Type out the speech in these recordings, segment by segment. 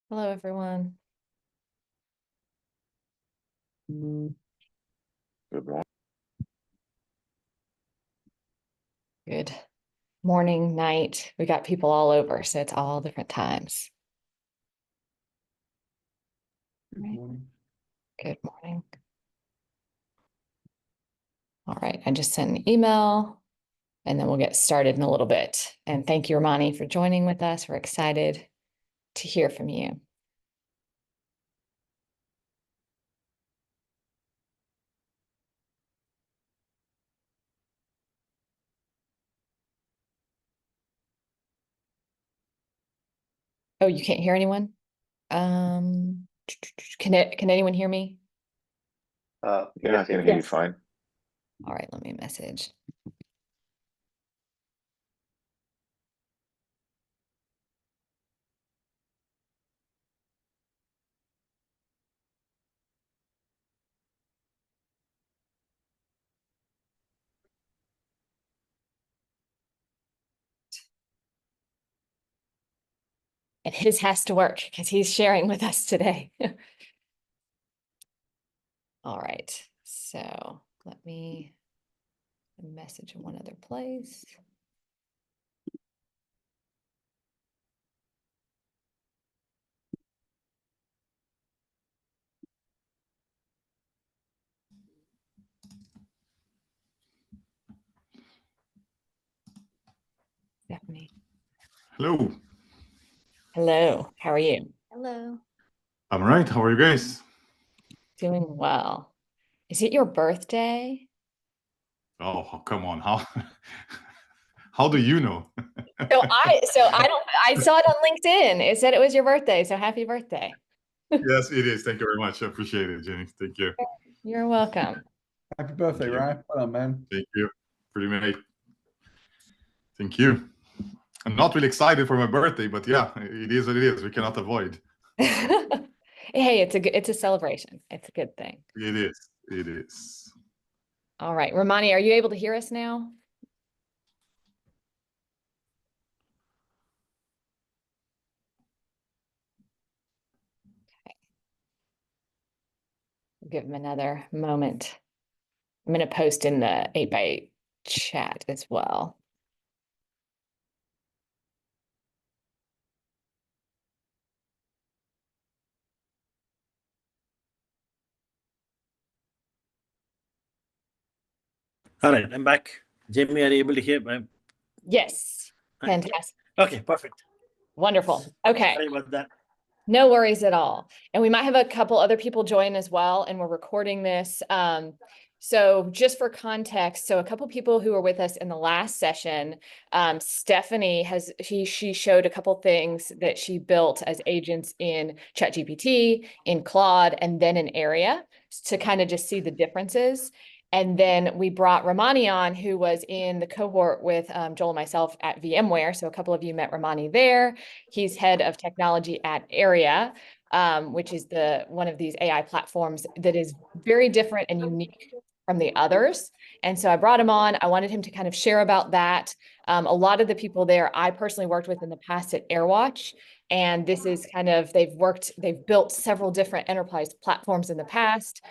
Hello, everyone. Good morning. Good morning, night. We got people all over, so it's all different times. Good morning. Good morning. All right, I just sent an email and then we'll get started in a little bit. And thank you, Ramani, for joining with us. We're excited to hear from you. Oh, you can't hear anyone? Can anyone hear me? Yeah, I can hear you fine. All right, let me message. And his has to work because he's sharing with us today. All right, so let me message in one other place. Stephanie. Hello. Hello, how are you? Hello. I'm all right. How are you guys? Doing well. Is it your birthday? Oh, come on. How do you know? I saw it on LinkedIn. It said it was your birthday, so happy birthday. Yes, it is. Thank you very much. I appreciate it, Jenny. Thank you. You're welcome. Happy birthday, Thank you. Ryan. Well done, man. Thank you. Pretty mate. Thank you. I'm not really excited for my birthday, but yeah, it is what it is. We cannot avoid. Hey, it's a celebration. It's a good thing. It is. It is. All right, Ramani, are you able to hear us now? Okay. Give him another moment. I'm going to post in the 8x8 chat as well. All right, I'm back. Jamie, are you able to hear? Yes, fantastic. Okay, perfect. Wonderful. Okay. Sorry about that. No worries at all. And we might have a couple other people join as well, and we're recording this. So just for context, so a couple people who were with us in the last session, Stephanie she showed a couple things that she built as agents in ChatGPT, in Claude, and then in Airia to kind of just see the differences. And then we brought Ramani on, who was in the cohort with Joel and myself at VMware. So a couple of you met Ramani there. He's head of technology at Airia, which is one of these AI platforms that is very different and unique from the others. And so I brought him on. I wanted him to kind of share about that. A lot of the people there I personally worked with in the past at AirWatch. And this is kind of, they've built several different enterprise platforms in the past.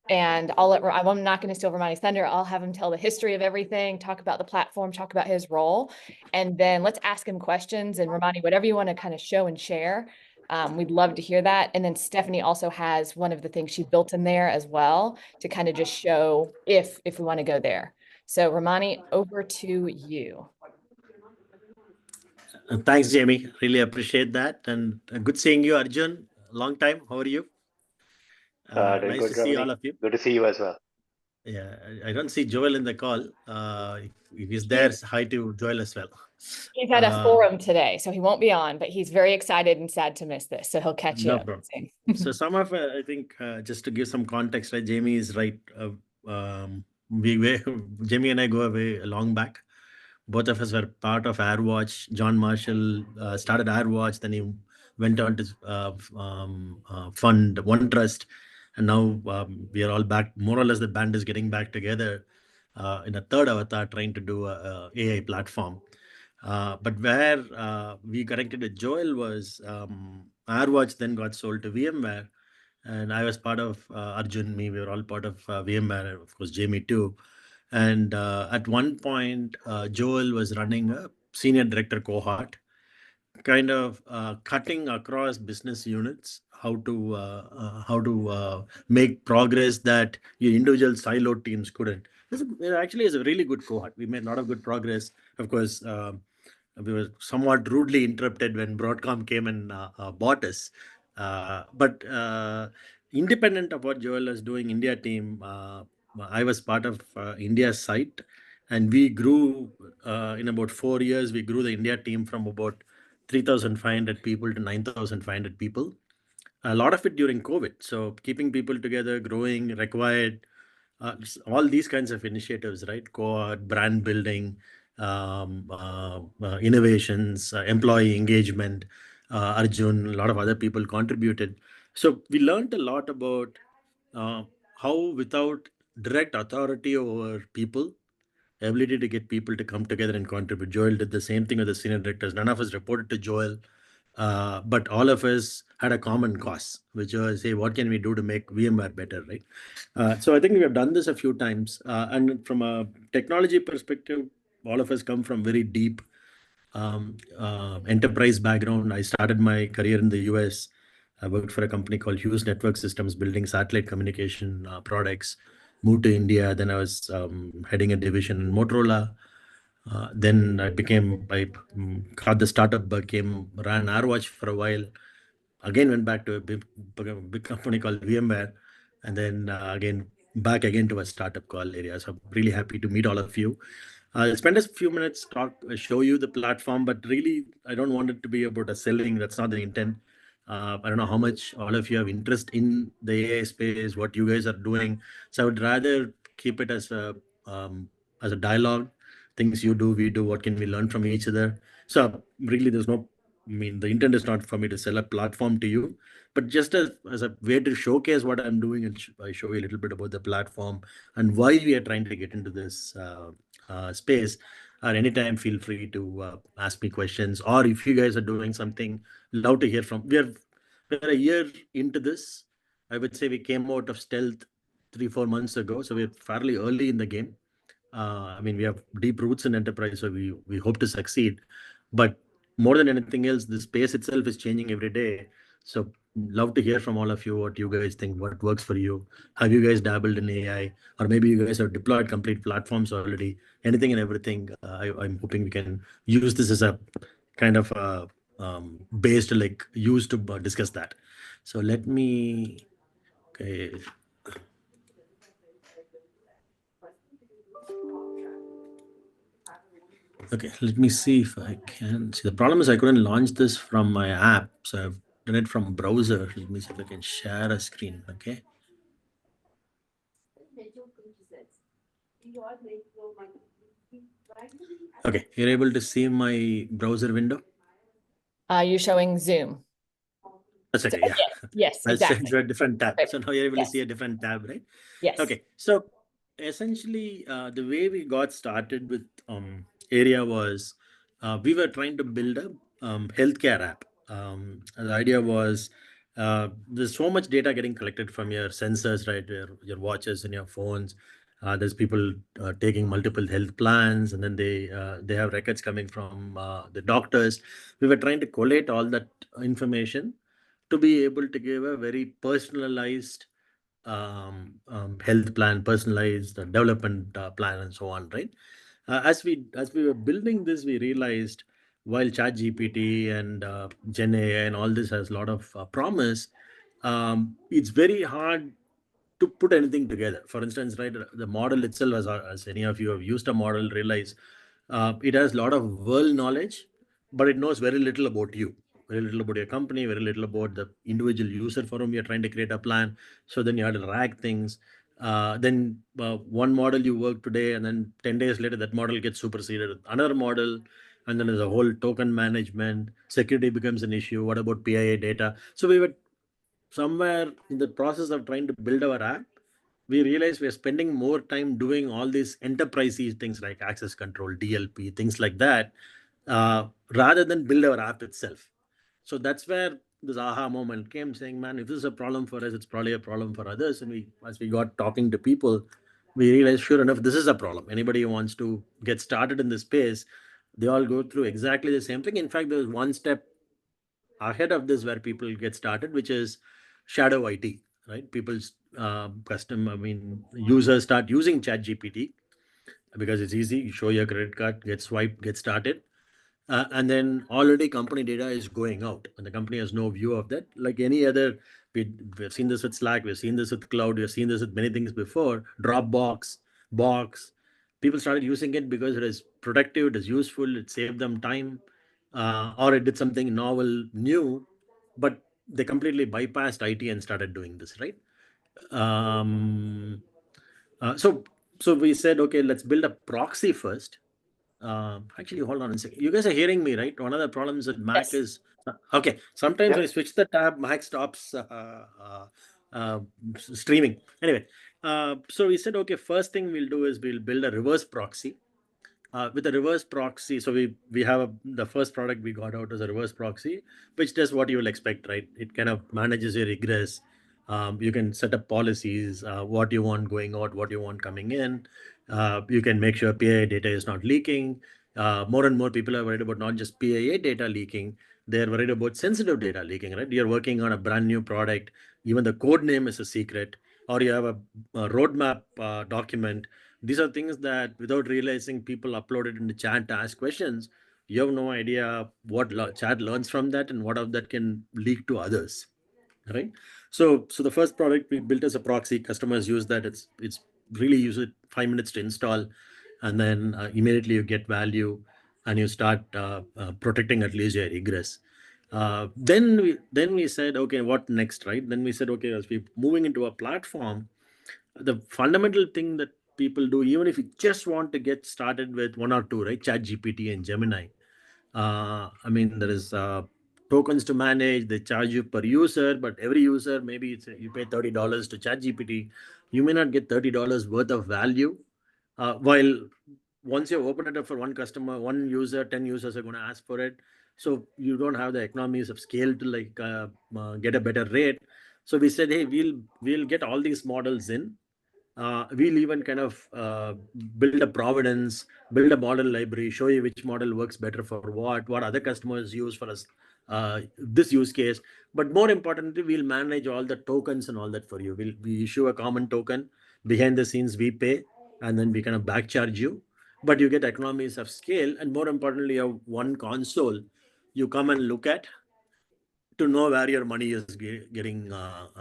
And I'm not going to steal Ramani's thunder. I'll have him tell the history of everything, talk about the platform, talk about his role, and then let's ask him questions. And Ramani, whatever you want to kind of show and share, we'd love to hear that. And then Stephanie also has one of the things she built in there as well to kind of just show if we want to go there. So Ramani, over to you. Thanks, Jamie. Really appreciate that. And good seeing you, Arjun. Long time. How are you? Doing Nice good, to see Ramani. all of you. Good to see you as well. Yeah, I don't see Joel in the call. If he's there, hi to Joel as well. He's at a forum today, so he won't be on, but he's very excited and sad to miss this. So he'll catch you up. So some of, I think, just to give some context, right, Jamie is right. Jamie and I go away long back. Both of us were part of AirWatch. John Marshall started AirWatch, then he went on to fund OneTrust, and now we are all back. More or less, the band is getting back together in a third avatar, trying to do a AI platform. But where we connected with Joel was AirWatch then got sold to VMware, and I was part of Arjun, me, we were all part of VMware, and of course Jamie too. And at one point, Joel was running a senior director cohort, kind of cutting across business units how to make progress that your individual siloed teams couldn't. It actually is a really good cohort. We made a lot of good progress. Of course, we were somewhat rudely interrupted when Broadcom came and bought us. But independent of what Joel was doing, India team, I was part of India's site, and we grew in about 4 years. We grew the India team from about 3,500 people to 9,500 people. A lot of it during COVID. So keeping people together, growing, required all these kinds of initiatives, right? Cohort, brand building, innovations, employee engagement. Arjun, a lot of other people contributed. So we learned a lot about how, without direct authority over people, ability to get people to come together and contribute. Joel did the same thing with the senior directors. None of us reported to Joel, but all of us had a common cause, which was, hey, what can we do to make VMware better, right? So I think we have done this a few times. And from a technology perspective, all of us come from very deep enterprise background. I started my career in the US. I worked for a company called Hughes Network Systems, building satellite communication products. Moved to India. Then I was heading a division in Motorola. Then I got the startup bug, ran AirWatch for a while. Again, went back to a big company called VMware. And then again, back again to a startup called Airia. So I'm really happy to meet all of you. I'll spend a few minutes show you the platform, but really, I don't want it to be about a selling. That's not the intent. I don't know how much all of you have interest in the AI space, what you guys are doing. So I would rather keep it as a dialogue. Things you do, we do. What can we learn from each other? So really, there's no. I mean, the intent is not for me to sell a platform to you, but just as a way to showcase what I'm doing, and I show you a little bit about the platform and why we are trying to get into this space. Or anytime, feel free to ask me questions. Or if you guys are doing something, love to hear from. We're a year into this. I would say we came out of stealth 3-4 months ago, so we're fairly early in the game. I mean, we have deep roots in enterprise, so we hope to succeed. But more than anything else, the space itself is changing every day. So love to hear from all of you what you guys think, what works for you. Have you guys dabbled in AI, or maybe you guys have deployed complete platforms already? Anything and everything. I'm hoping we can use this as a kind of base to use to discuss that. So let me. Okay. Okay, let me see if I can see. The problem is I couldn't launch this from my app, so I've done it from browser. Let me see if I can share a screen. Okay. Okay, you're able to see my browser window? You're showing Zoom. That's okay, yeah. Yes, That's exactly. a different tab. So now you're able to Yes. see a different tab, right? Yes. Okay, so essentially, the way we got started with Airia was we were trying to build a healthcare app. And the idea was there's so much data getting collected from your sensors, right? Your watches and your phones. There's people taking multiple health plans, and then they have records coming from the doctors. We were trying to collate all that information to be able to give a very personalized health plan, personalized development plan, and so on, right? As we were building this, we realized while ChatGPT and Gen AI and all this has a lot of promise, it's very hard to put anything together. For instance, right, the model itself, as any of you have used a model, realize it has a lot of world knowledge, but it knows very little about you, very little about your company, very little about the individual user for whom you're trying to create a plan. So then you have to rack things. Then one model you work today, and then 10 days later, that model gets superseded with another model. And then there's a whole token management, security becomes an issue. What about PIA data? So we were somewhere in the process of trying to build our app, we realized we're spending more time doing all these enterprise-y things like access control, DLP, things like that, rather than build our app itself. So that's where this aha moment came saying, man, if this is a problem for us, it's probably a problem for others. And as we got talking to people, we realized, sure enough, this is a problem. Anybody who wants to get started in this space, they all go through exactly the same thing. In fact, there's one step ahead of this where people get started, which is shadow IT, right? People's users start using ChatGPT because it's easy. You show your credit card, get swiped, get started. And then already company data is going out and the company has no view of that. Like any other, we've seen this with Slack, we've seen this with cloud, we've seen this with many things before, Dropbox, Box. People started using it because it is productive, it is useful, it saved them time, or it did something novel, new, but they completely bypassed IT and started doing this, right? So we said, okay, let's build a proxy first. Actually, hold on a second. You guys are hearing me, right? One of the problems with Mac Yes. is okay. Sometimes Yeah. when I switch the tab, Mac stops streaming. Anyway, so we said, okay, first thing we'll do is we'll build a reverse proxy. With a reverse proxy, so we have the first product we got out as a reverse proxy, which does what you will expect, right? It kind of manages your egress. You can set up policies, what you want going out, what you want coming in. You can make sure PII data is not leaking. More and more people are worried about not just PII data leaking, they're worried about sensitive data leaking, right? You're working on a brand new product, even the code name is a secret, or you have a roadmap document. These are things that without realizing people upload it in the chat to ask questions. You have no idea what chat learns from that and what of that can leak to others, right? So the first product we built as a proxy, customers use that. It's really use it 5 minutes to install, and then immediately you get value and you start protecting at least your egress. Then we said, okay, what next, right? Then we said, okay, as we're moving into a platform, the fundamental thing that people do, even if you just want to get started with one or two, right? Chat GPT and Gemini. There is tokens to manage. They charge you per user, but every user, maybe you pay $30 to Chat GPT. You may not get $30 worth of value. While once you open it up for one customer, one user, 10 users are going to ask for it. So you don't have the economies of scale to get a better rate. So we said, hey, we'll get all these models in. We'll even kind of build a provenance, build a model library, show you which model works better for what other customers use for us, this use case. But more importantly, we'll manage all the tokens and all that for you. We issue a common token. Behind the scenes, we pay, and then we kind of back charge you. But you get economies of scale, and more importantly, you have one console you come and look at to know where your money is getting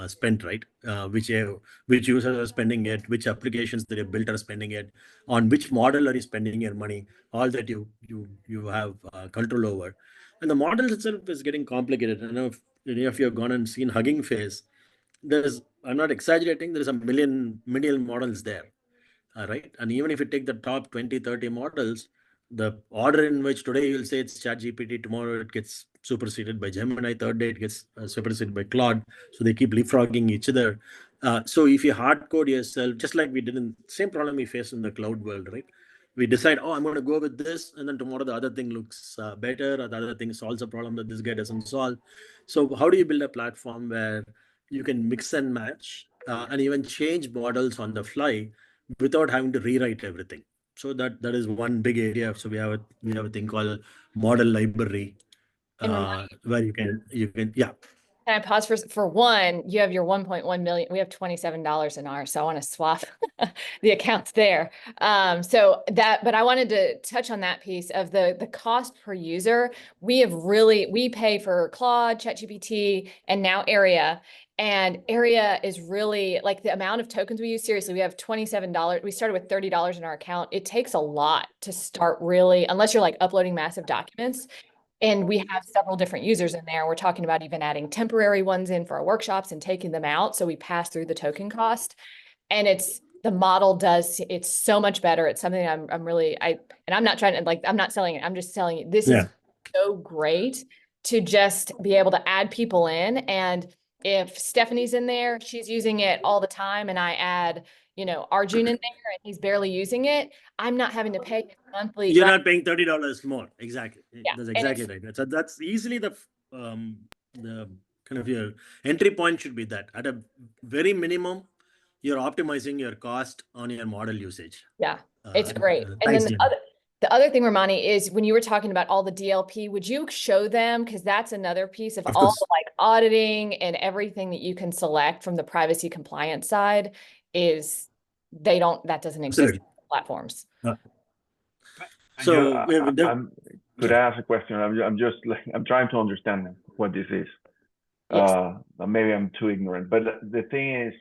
spent, right? Which users are spending it, which applications that you built are spending it, on which model are you spending your money, all that you have control over. And the model itself is getting complicated. I know if any of you have gone and seen Hugging Face, I'm not exaggerating, there's a million models there. Right? And even if you take the top 20, 30 models, the order in which today you'll say it's ChatGPT, tomorrow it gets superseded by Gemini, third day it gets superseded by Claude. So they keep leapfrogging each other. So if you hard code yourself, just like we did in same problem we face in the cloud world, right? We decide, oh, I'm going to go with this, and then tomorrow the other thing looks better, or the other thing solves a problem that this guy doesn't solve. So how do you build a platform where you can mix and match and even change models on the fly without having to rewrite everything? So that is one big area. So we have a thing called model library, where you can yeah. Can I pause for one? You have your 1.1 million. We have $27 in ours, so I want to swap the accounts there. But I wanted to touch on that piece of the cost per user. We pay for Claude, ChatGPT, and now Airia. And Airia is really like the amount of tokens we use. Seriously, we have $27. We started with $30 in our account. It takes a lot to start really, unless you're like uploading massive documents. And we have several different users in there. We're talking about even adding temporary ones in for our workshops and taking them out. So we pass through the token cost. And it's so much better. It's something I'm not trying to I'm not selling it. I'm just telling you, this is so great to just be able to add people in. And if Stephanie's in there, she's using it all the time. And I add, Arjun in there and he's barely using it. I'm not having to pay monthly. You're not paying $30 more. Exactly. Yeah. That's exactly right. So that's easily the kind of your entry point should be that. At a very minimum, you're optimizing your cost on your model usage. Yeah, it's great. And Thanks, then Jenny. the other thing, Ramani, is when you were talking about all the DLP, would you show them? Because that's another piece of all course. the, like auditing and everything that you can select from the privacy compliance side is that doesn't exist Absolutely. on platforms. So could I ask a question? I'm just like, I'm trying to understand what this is. Yes. Maybe I'm too ignorant, but the thing is,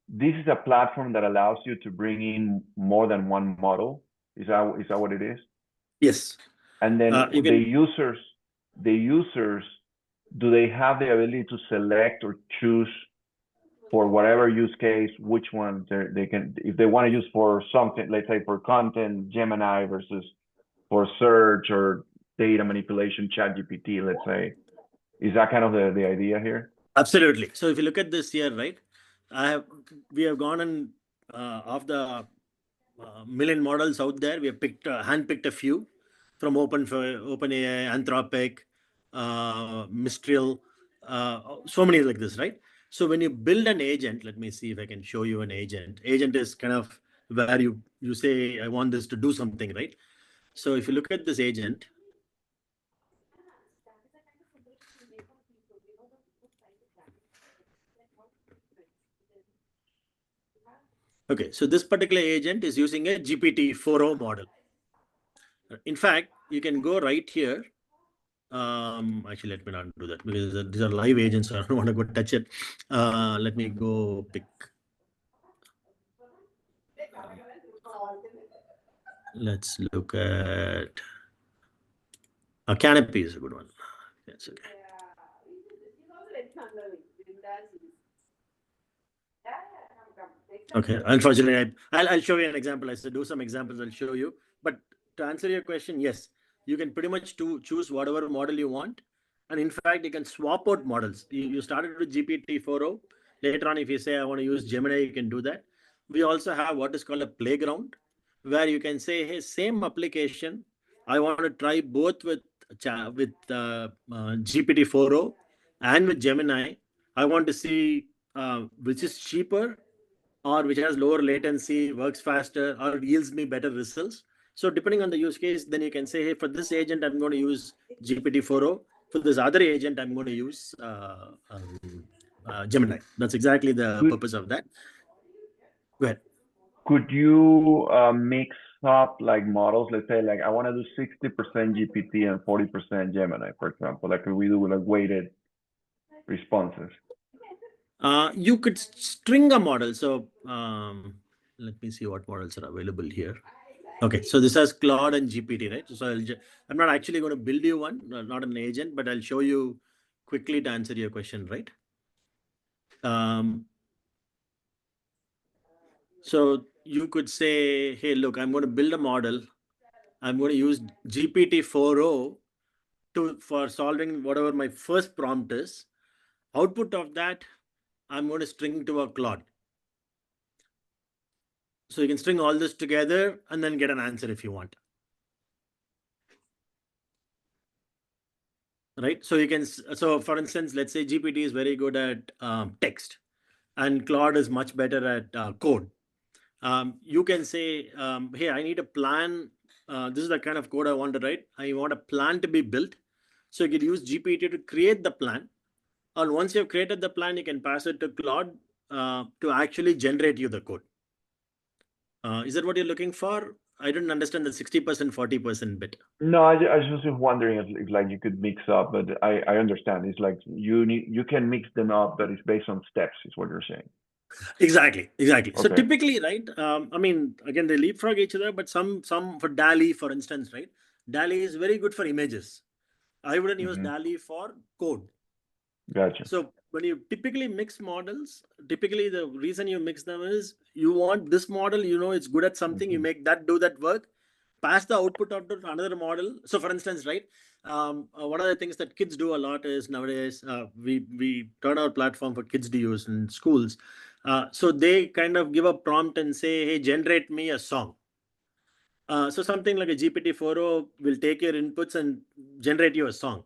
this is a platform that allows you to bring in more than one model. Is that what it is? Yes. And then the users, do they have the ability to select or choose for whatever use case, which one they can, if they want to use for something, let's say for content, Gemini versus for search or data manipulation, ChatGPT, let's say. Is that kind of the idea here? Absolutely. So if you look at this here, right, we have gone and of the million models out there, we have handpicked a few from OpenAI, Anthropic, Mistral, so many like this, right? So when you build an agent, let me see if I can show you an agent. Agent is kind of where you say, I want this to do something, right? So if you look at this agent, okay, so this particular agent is using a GPT-4o model. In fact, you can go right here. Actually, let me not do that because these are live agents, so I don't want to go touch it. Let me go pick. Let's look at Canopy is a good one. That's okay. Okay, unfortunately, I'll show you an example. I said do some examples, I'll show you. But to answer your question, yes, you can pretty much choose whatever model you want. And in fact, you can swap out models. You started with GPT-4o. Later on, if you say, I want to use Gemini, you can do that. We also have what is called a playground, where you can say, hey, same application, I want to try both with GPT-4o and with Gemini. I want to see which is cheaper or which has lower latency, works faster, or yields me better results. So depending on the use case, then you can say, hey, for this agent, I'm going to use GPT-4o. For this other agent, I'm going to use Gemini. That's exactly the purpose of that. Go ahead. Could you mix up like models? Let's say like I want to do 60% GPT and 40% Gemini, for example. Like we do with like weighted responses. You could string a model. So let me see what models are available here. Okay, so this has Claude and GPT, right? So I'm not actually going to build you one, not an agent, but I'll show you quickly to answer your question, right? So you could say, hey, look, I'm going to build a model. I'm going to use GPT-4o for solving whatever my first prompt is. Output of that, I'm going to string to a Claude. So you can string all this together and then get an answer if you want. Right? So you can, so for instance, let's say GPT is very good at text and Claude is much better at code. You can say, hey, I need a plan. This is the kind of code I want to write. I want a plan to be built. So you can use GPT to create the plan. And once you've created the plan, you can pass it to Claude to actually generate you the code. Is that what you're looking for? I didn't understand the 60%, 40% bit. No, I was just wondering if like you could mix up, but I understand. It's like you can mix them up, but it's based on steps, is what you're saying. Exactly. Okay. So typically, right? I mean, again, they leapfrog each other, but some for DALL-E, for instance, right? DALL-E is very good for images. I wouldn't use DALL-E for code. Gotcha. So when you typically mix models, typically the reason you mix them is you want this model, you know, it's good at something, you make that do that work, pass the output of another model. So for instance, right, one of the things that kids do a lot is nowadays, we turn our platform for kids to use in schools. So they kind of give a prompt and say, hey, generate me a song. So something like a GPT-4o will take your inputs and generate you a song.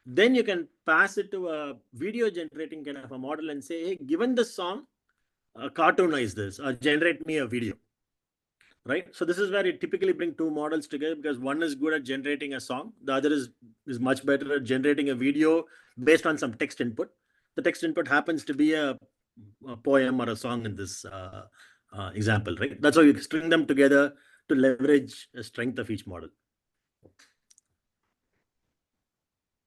Then you can pass it to a video generating kind of a model and say, hey, given the song, cartoonize this or generate me a video. Right. So this is where you typically bring two models together, because one is good at generating a song. The other is much better at generating a video based on some text input. The text input happens to be a poem or a song in this example, right? That's how you string them together to leverage the strength of each model.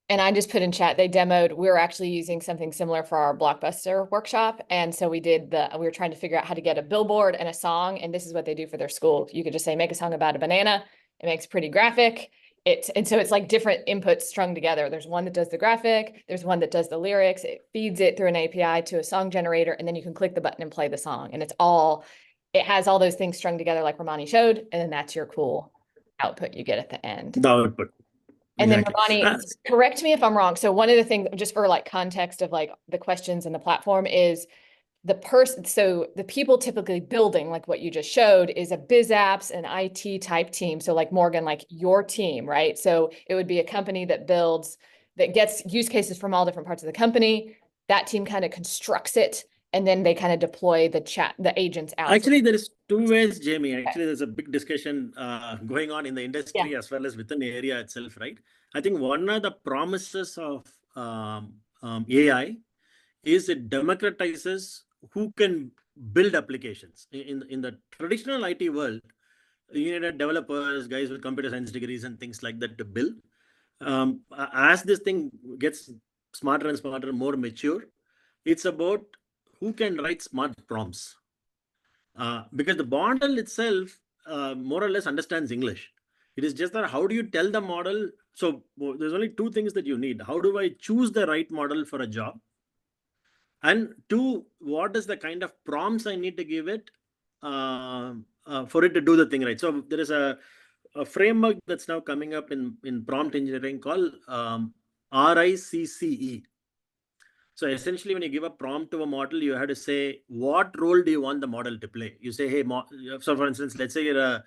And I just put in chat, they demoed, we were actually using something similar for our Blockbuster workshop. And so we were trying to figure out how to get a billboard and a song. And this is what they do for their school. You could just say, make a song about a banana. It makes pretty graphic. And so it's like different inputs strung together. There's one that does the graphic. There's one that does the lyrics. It feeds it through an API to a song generator. And then you can click the button and play the song. And it has all those things strung together like Ramani showed. And then that's your cool output you get at the end. The output. And Exactly. then Ramani, correct me if I'm wrong. So one of the things, just for like context of like the questions in the platform, is so the people typically building, like what you just showed, is a biz apps and IT type team. So like Morgan, like your team, right? So it would be a company that gets use cases from all different parts of the company. That team kind of constructs it, and then they kind of deploy the agents out. Actually, there is two ways, Jamie. Actually, there's a big discussion going on in the industry as well as within Airia itself, right? I think one of the promises of AI is it democratizes who can build applications. In the traditional IT world, you needed developers, guys with computer science degrees and things like that to build. As this thing gets smarter and smarter, more mature, it's about who can write smart prompts. Because the model itself more or less understands English. It is just that how do you tell the model? So there's only two things that you need. How do I choose the right model for a job? And two, what is the kind of prompts I need to give it for it to do the thing right? So there is a framework that's now coming up in prompt engineering called RICCE. So essentially, when you give a prompt to a model, you have to say, what role do you want the model to play? You say, hey, so for instance, let's say you're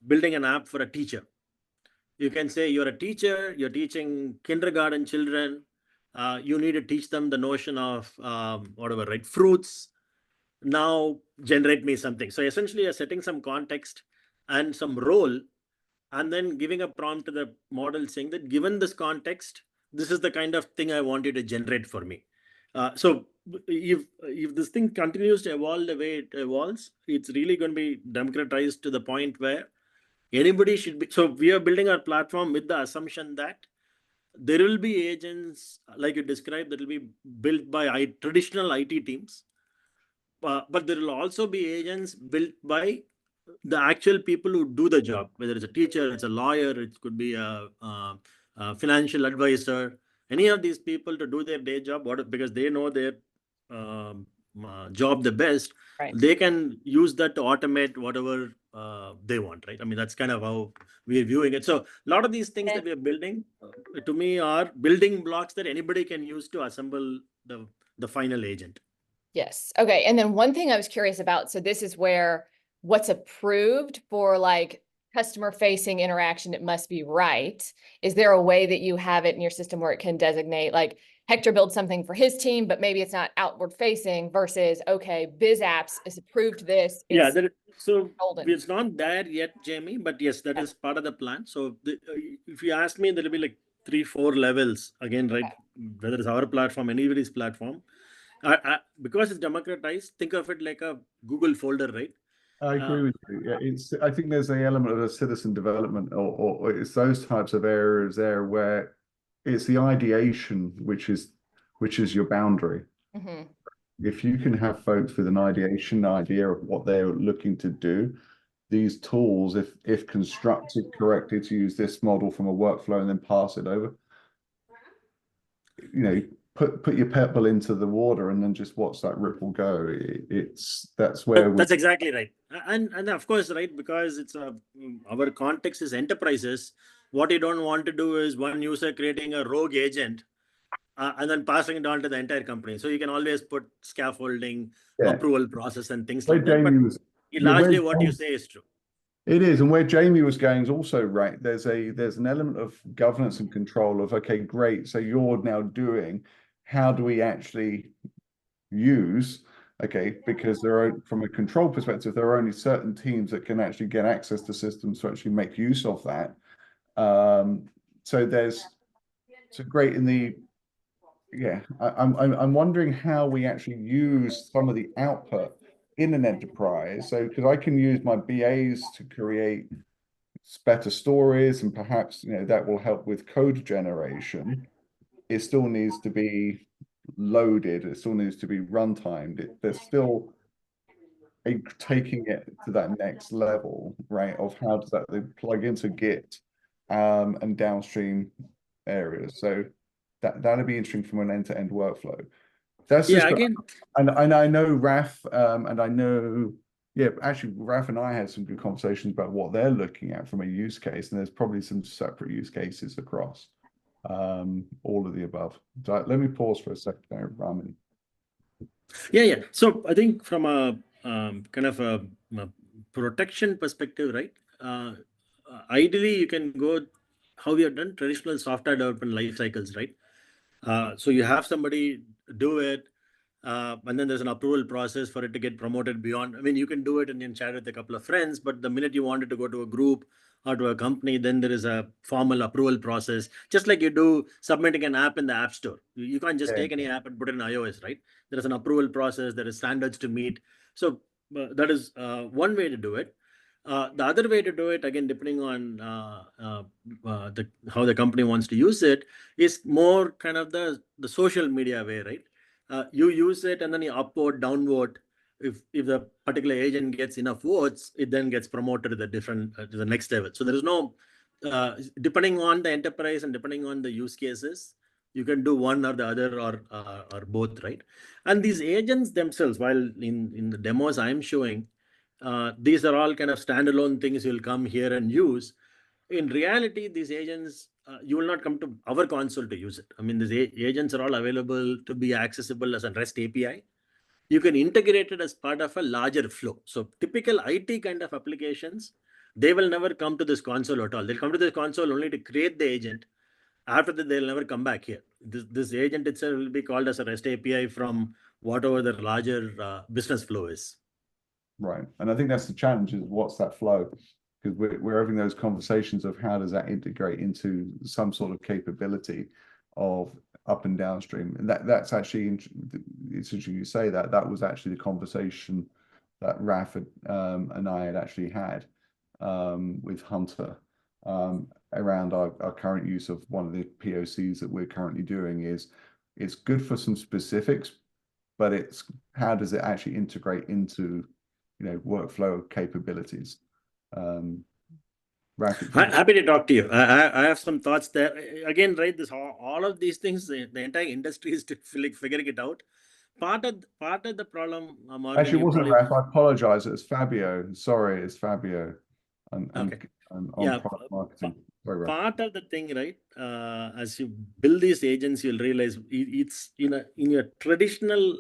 building an app for a teacher. You can say you're a teacher, you're teaching kindergarten children. You need to teach them the notion of whatever, right? Fruits. Now generate me something. So essentially, you're setting some context and some role, and then giving a prompt to the model saying that given this context, this is the kind of thing I want you to generate for me. So if this thing continues to evolve the way it evolves, it's really going to be democratized to the point where anybody should be. So we are building our platform with the assumption that there will be agents, like you described, that will be built by traditional IT teams. But there will also be agents built by the actual people who do the job, whether it's a teacher, it's a lawyer, it could be a financial advisor, any of these people to do their day job, because they know their job the best. Right. They can use that to automate whatever they want, right? I mean, that's kind of how we're viewing it. So a lot of these things that we're building, to me, are building blocks that anybody can use to assemble the final agent. Yes. Okay. And then one thing I was curious about, so this is where what's approved for like customer facing interaction, it must be right. Is there a way that you have it in your system where it can designate, like Hector builds something for his team, but maybe it's not outward facing versus, okay, Biz Apps is approved this. Yeah. So golden. it's not there yet, Jamie, but yes, that is part of the plan. So if you ask me, there'll be like 3-4 levels again, right? Whether it's our platform, anybody's platform. Because it's democratized, think of it like a Google folder, right? I agree with you. Yeah, I think there's an element of a citizen development, or it's those types of areas there where it's the ideation which is your boundary. Mm-hmm. If you can have folks with an ideation idea of what they're looking to do, these tools, if constructed correctly to use this model from a workflow and then pass it over, put your pebble into the water and then just watch that ripple go. That's exactly right. And of course, right, because it's our context is enterprises. What you don't want to do is one user creating a rogue agent and then passing it on to the entire company. So you can always put scaffolding, approval process and things like that. But largely what you say is true. It is, and where Jamie was going is also right. There's an element of governance and control of, okay, great. So you're now doing, how do we actually use, okay, because there are, from a control perspective, there are only certain teams that can actually get access to systems to actually make use of that. So great in the, yeah, I'm wondering how we actually use some of the output in an enterprise. So because I can use my BAs to create better stories, and perhaps that will help with code generation. It still needs to be loaded. It still needs to be runtimed. There's still taking it to that next level, right? Of how does that plug into Git and downstream areas. So that'd be interesting from an end-to-end workflow. That's just, again, and I know Raf, and I know, yeah, actually Raf and I had some good conversations about what they're looking at from a use case, and there's probably some separate use cases across all of the above. So let me pause for a second there, Ramani. Yeah. So I think from a kind of a protection perspective, right? Ideally, you can go how we have done traditional software development life cycles, right? So you have somebody do it, and then there's an approval process for it to get promoted beyond. I mean, you can do it and then chat with a couple of friends, but the minute you want it to go to a group or to a company, then there is a formal approval process, just like you do submitting an app in the App Store. You can't just take any app and put it in iOS, right? There is an approval process, there is standards to meet. So that is one way to do it. The other way to do it, again, depending on how the company wants to use it, is more kind of the social media way, right? You use it and then you upvote, downvote. If the particular agent gets enough votes, it then gets promoted to the different to the next level. So there is no depending on the enterprise and depending on the use cases, you can do one or the other or both, right? And these agents themselves, while in the demos I'm showing, these are all kind of standalone things you'll come here and use. In reality, these agents, you will not come to our console to use it. I mean, these agents are all available to be accessible as a REST API. You can integrate it as part of a larger flow. So typical IT kind of applications, they will never come to this console at all. They'll come to this console only to create the agent. After that, they'll never come back here. This agent itself will be called as a REST API from whatever the larger business flow is. Right. And I think that's the challenge, is what's that flow? Because we're having those conversations of how does that integrate into some sort of capability of up and downstream. And that's actually, it's interesting you say that. That was actually the conversation that Raf and I had actually had with Hunter around our current use of one of the POCs that we're currently doing. Is it's good for some specifics, but it's how does it actually integrate into workflow capabilities. Happy to talk to you. I have some thoughts there. Again, right, this all of these things, the entire industry is figuring it out. Part of the problem, Morgan, actually, it wasn't Raf. I apologize. It's Fabio. Sorry, it's Fabio. Okay. On product marketing. Sorry, part of the thing, right? As you build these agents, you'll realize it's in your traditional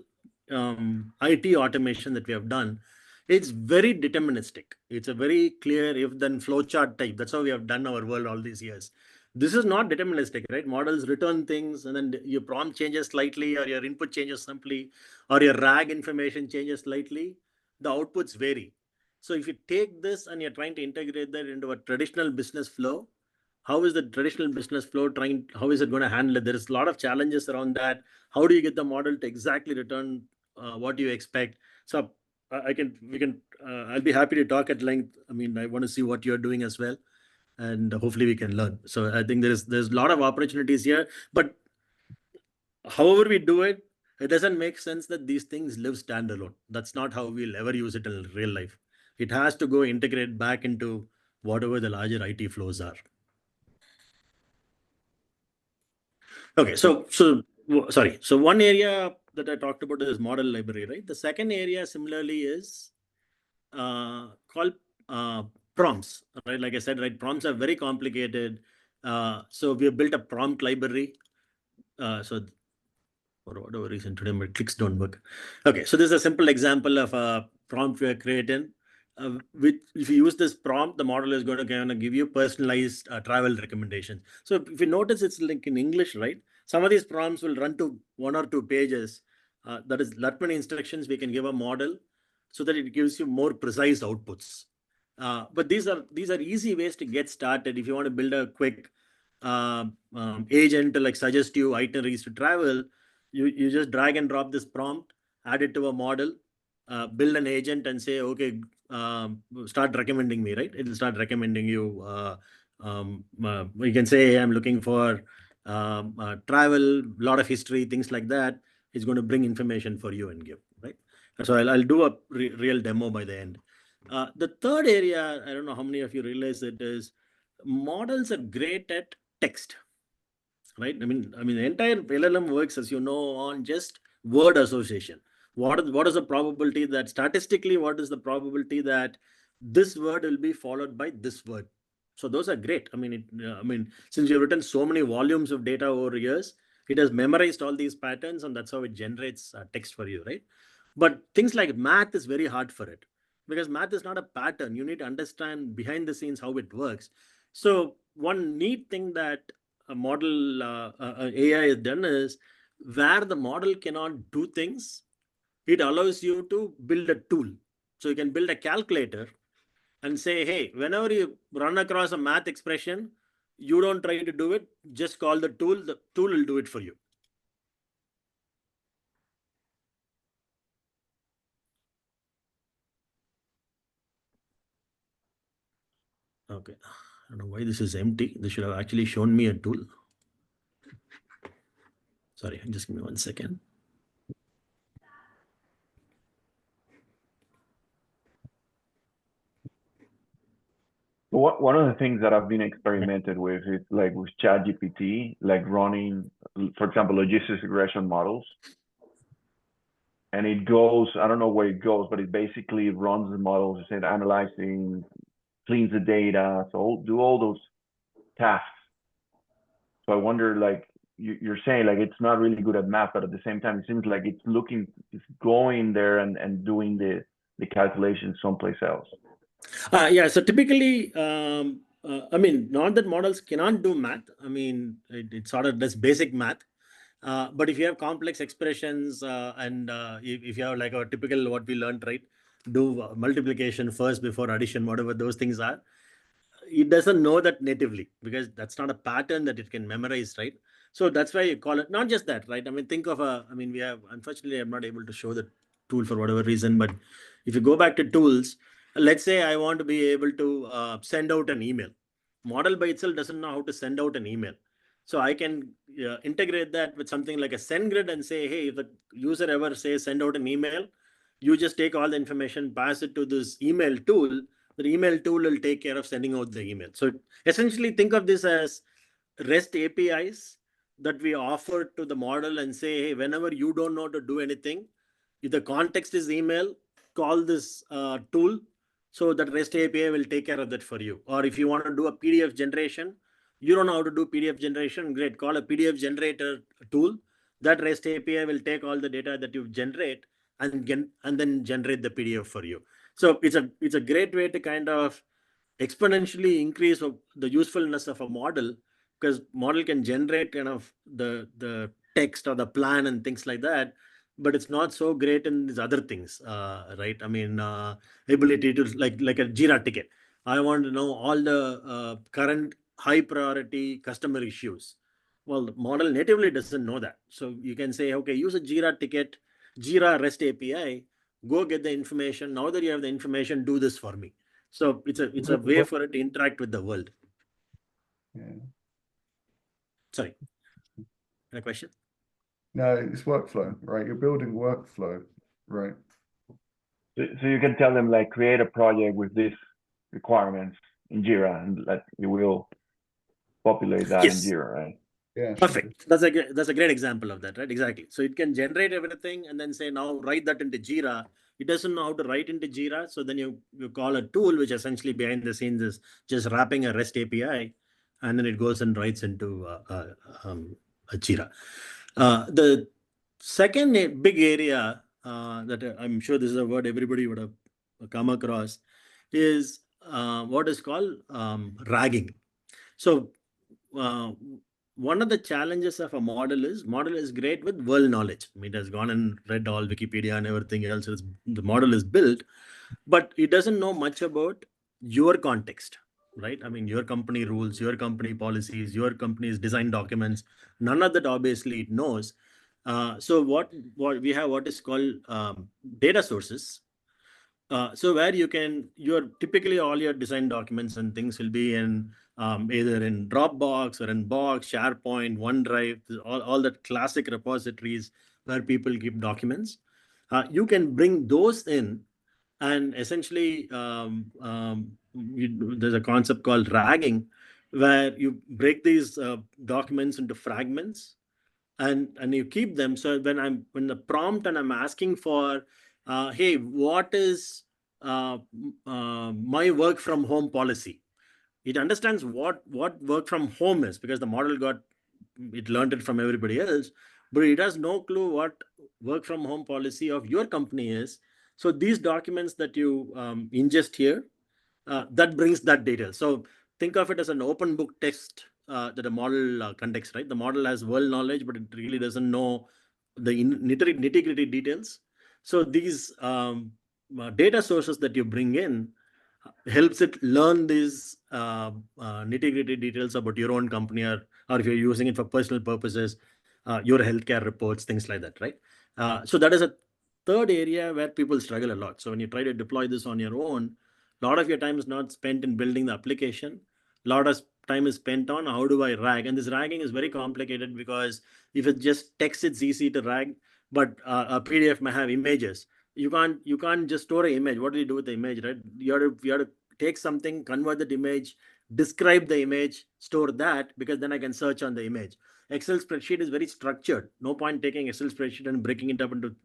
IT automation that we have done. It's very deterministic. It's a very clear if-then flowchart type. That's how we have done our world all these years. This is not deterministic, right? Models return things and then your prompt changes slightly or your input changes simply or your RAG information changes slightly. The outputs vary. So if you take this and you're trying to integrate that into a traditional business flow, how is the traditional business flow how is it going to handle it? There is a lot of challenges around that. How do you get the model to exactly return what you expect? So I'll be happy to talk at length. I mean, I want to see what you're doing as well, and hopefully we can learn. So I think there's a lot of opportunities here, but however we do it, it doesn't make sense that these things live standalone. That's not how we'll ever use it in real life. It has to go integrate back into whatever the larger IT flows are. Okay, so sorry. So one area that I talked about is model library, right? The second area similarly is called prompts, right? Like I said, right? Prompts are very complicated. So we have built a prompt library. So for whatever reason today my clicks don't work. Okay, so this is a simple example of a prompt we are creating. Which if you use this prompt, the model is going to kind of give you personalized travel recommendations. So if you notice, it's like in English, right? Some of these prompts will run to 1 or 2 pages. That is that many instructions we can give a model so that it gives you more precise outputs. But these are easy ways to get started. If you want to build a quick agent to like suggest you itineraries to travel, you just drag and drop this prompt, add it to a model, build an agent and say, okay, start recommending me, right? It'll start recommending you. You can say, hey, I'm looking for travel, lot of history, things like that. It's going to bring information for you and give, right? So I'll do a real demo by the end. The third area, I don't know how many of you realize it, is models are great at text, right? I mean, the entire LLM works, as you know, on just word association. What is the probability that statistically, what is the probability that this word will be followed by this word? So those are great. I mean, since you've written so many volumes of data over years, it has memorized all these patterns, and that's how it generates text for you, right? But things like math is very hard for it, because math is not a pattern. You need to understand behind the scenes how it works. So one neat thing that a model AI has done is, where the model cannot do things, it allows you to build a tool. So you can build a calculator and say, hey, whenever you run across a math expression, you don't try to do it, just call the tool will do it for you. Okay, I don't know why this is empty. This should have actually shown me a tool. Sorry, just give me 1 second. One of the things that I've been experimented with is like with ChatGPT, like running, for example, logistics regression models. And it goes, I don't know where it goes, but it basically runs the models, it's analyzing, cleans the data, so do all those tasks. So I wonder, like you're saying, like it's not really good at math, but at the same time, it seems like it's going there and doing the calculations someplace else. Yeah, so typically, I mean, not that models cannot do math. I mean, it sort of does basic math. But if you have complex expressions and if you have like a typical what we learned, right, do multiplication first before addition, whatever those things are, it doesn't know that natively, because that's not a pattern that it can memorize, right? So that's why you call it, not just that, right? I mean, think of we have, unfortunately, I'm not able to show the tool for whatever reason, but if you go back to tools, let's say I want to be able to send out an email. Model by itself doesn't know how to send out an email. So I can integrate that with something like a send grid and say, hey, if the user ever says send out an email, you just take all the information, pass it to this email tool. The email tool will take care of sending out the email. So essentially think of this as REST APIs that we offer to the model and say, hey, whenever you don't know how to do anything, if the context is email, call this tool, so that REST API will take care of that for you. Or if you want to do a PDF generation, you don't know how to do PDF generation, great, call a PDF generator tool. That REST API will take all the data that you generate and then generate the PDF for you. So it's a great way to kind of exponentially increase the usefulness of a model, because model can generate kind of the text or the plan and things like that, but it's not so great in these other things, right? I mean, ability to like a Jira ticket. I want to know all the current high priority customer issues. Well, the model natively doesn't know that. So you can say, okay, use a Jira ticket, Jira REST API, go get the information. Now that you have the information, do this for me. So it's a way for it to interact with the world. Yeah. Sorry, a question? No, it's workflow, right? You're building workflow, right? So you can tell them, like, create a project with these requirements in Jira, and like you will populate that in Jira, right? Yeah, perfect. That's a great example of that, right? Exactly. So it can generate everything and then say, now write that into Jira. It doesn't know how to write into Jira. So then you call a tool, which essentially behind the scenes is just wrapping a REST API, and then it goes and writes into a Jira. The second big area that I'm sure this is a word everybody would have come across is what is called ragging. So one of the challenges of a model is great with world knowledge. I mean, it has gone and read all Wikipedia and everything else. The model is built, but it doesn't know much about your context, right? I mean, your company rules, your company policies, your company's design documents, none of that obviously it knows. So what we have, what is called data sources. So where typically all your design documents and things will be in either in Dropbox or in Box, SharePoint, OneDrive, all that classic repositories where people keep documents. You can bring those in, and essentially there's a concept called ragging, where you break these documents into fragments, and you keep them. So when the prompt and I'm asking for, hey, what is my work from home policy? It understands what work from home is, because the model learned it from everybody else, but it has no clue what work from home policy of your company is. So these documents that you ingest here, that brings that data. So think of it as an open book test that the model conducts, right? The model has world knowledge, but it really doesn't know the nitty-gritty details. So these data sources that you bring in helps it learn these nitty-gritty details about your own company, or if you're using it for personal purposes, your healthcare reports, things like that, right? So that is a third area where people struggle a lot. So when you try to deploy this on your own, a lot of your time is not spent in building the application. A lot of time is spent on how do I rag, and this ragging is very complicated, because if it's just text, it's easy to rag, but a PDF may have images. You can't just store an image. What do you do with the image, right? You have to take something, convert that image, describe the image, store that, because then I can search on the image. Excel spreadsheet is very structured. No point taking Excel spreadsheet and breaking it up into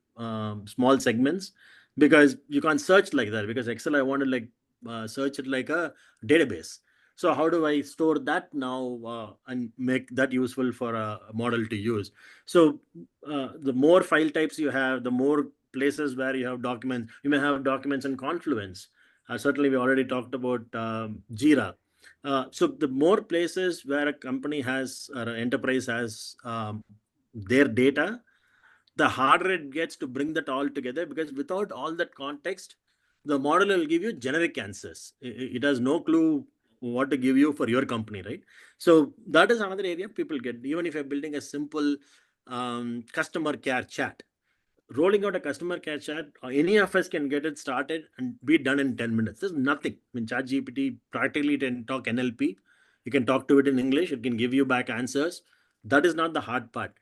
small segments, because you can't search like that, because Excel, I want to search it like a database. So how do I store that now and make that useful for a model to use? So the more file types you have, the more places where you have documents. You may have documents in Confluence. Certainly, we already talked about Jira. So the more places where a company has, or an enterprise has their data, the harder it gets to bring that all together, because without all that context, the model will give you generic answers. It has no clue what to give you for your company, right? So that is another area people get. Even if you're building a simple customer care chat, rolling out a customer care chat, any of us can get it started and be done in 10 minutes. There's nothing. I mean, ChatGPT practically can talk NLP. You can talk to it in English. It can give you back answers. That is not the hard part.